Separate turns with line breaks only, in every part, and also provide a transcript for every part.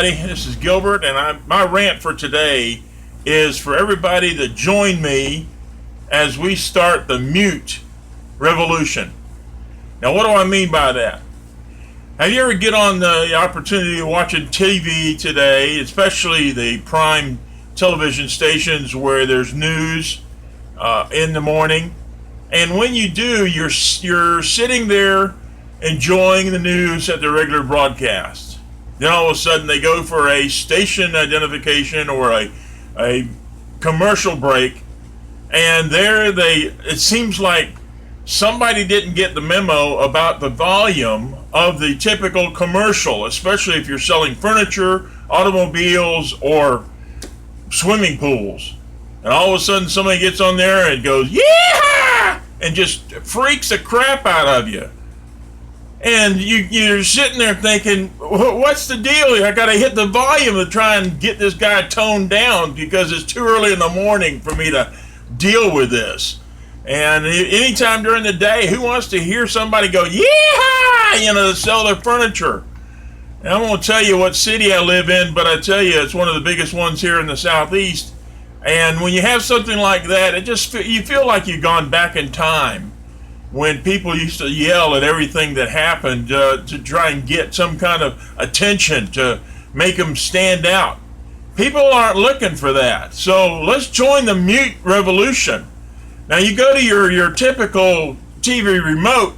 This is Gilbert, and my rant for today is for everybody to join me as we start the mute revolution. Now, what do I mean by that? Have you ever get on the opportunity of watching TV today, especially the prime television stations where there's news in the morning? And when you do, you're sitting there enjoying the news at the regular broadcast. Then all of a sudden they go for a station identification or a commercial break, and it seems like somebody didn't get the memo about the volume of the typical commercial, especially if you're selling furniture, automobiles, or swimming pools. And all of a sudden somebody gets on there and goes, "Yeah!" and just freaks the crap out of you. And you're sitting there thinking, what's the deal? I got to hit the volume to try and get this guy toned down because it's too early in the morning for me to deal with this. And anytime during the day, who wants to hear somebody go, "Yeah!" To sell their furniture? And I won't tell you what city I live in, but I tell you, it's one of the biggest ones here in the Southeast. And when you have something like that, you feel like you've gone back in time, when people used to yell at everything that happened to try and get some kind of attention to make them stand out. People aren't looking for that. So let's join the mute revolution. Now you go to your typical TV remote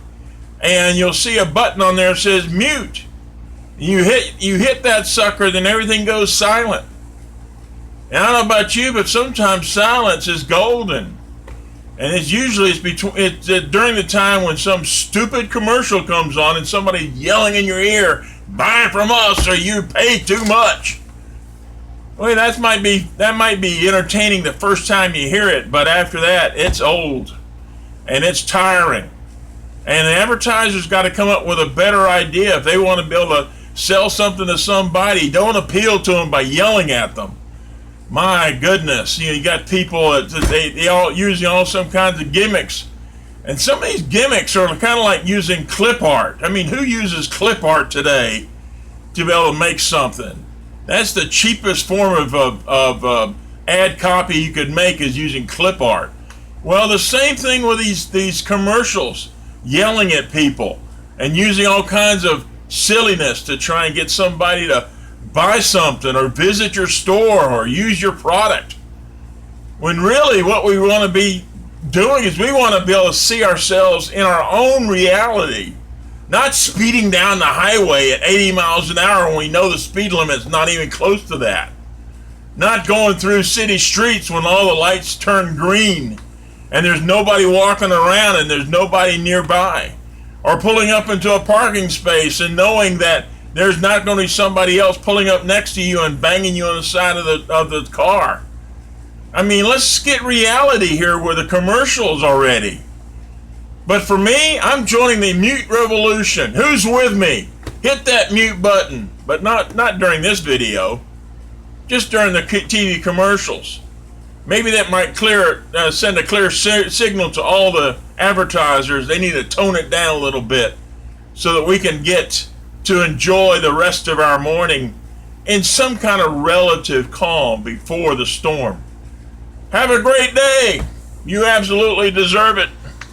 and you'll see a button on there that says mute. You hit that sucker, then everything goes silent. And I don't know about you, but sometimes silence is golden. And it's usually during the time when some stupid commercial comes on and somebody's yelling in your ear, "Buy from us or you pay too much." Well, that might be entertaining the first time you hear it, but after that, it's old and it's tiring. And the advertisers got to come up with a better idea if they want to be able to sell something to somebody. Don't appeal to them by yelling at them. My goodness, you got people they all using all some kinds of gimmicks, and some of these gimmicks are kind of like using clip art. I mean, who uses clip art today to be able to make something? That's the cheapest form of ad copy you could make, is using clip art. Well, the same thing with these commercials, yelling at people and using all kinds of silliness to try and get somebody to buy something or visit your store or use your product. When really what we want to be doing is we want to be able to see ourselves in our own reality, not speeding down the highway at 80 miles an hour when we know the speed limit's not even close to that. Not going through city streets when all the lights turn green and there's nobody walking around and there's nobody nearby. Or pulling up into a parking space and knowing that there's not going to be somebody else pulling up next to you and banging you on the side of the car. I mean, let's get reality here with the commercials already. But for me, I'm joining the mute revolution. Who's with me? Hit that mute button, but not during this video, just during the TV commercials. Maybe that might send a clear signal to all the advertisers. They need to tone it down a little bit so that we can get to enjoy the rest of our morning in some kind of relative calm before the storm. Have a great day. You absolutely deserve it.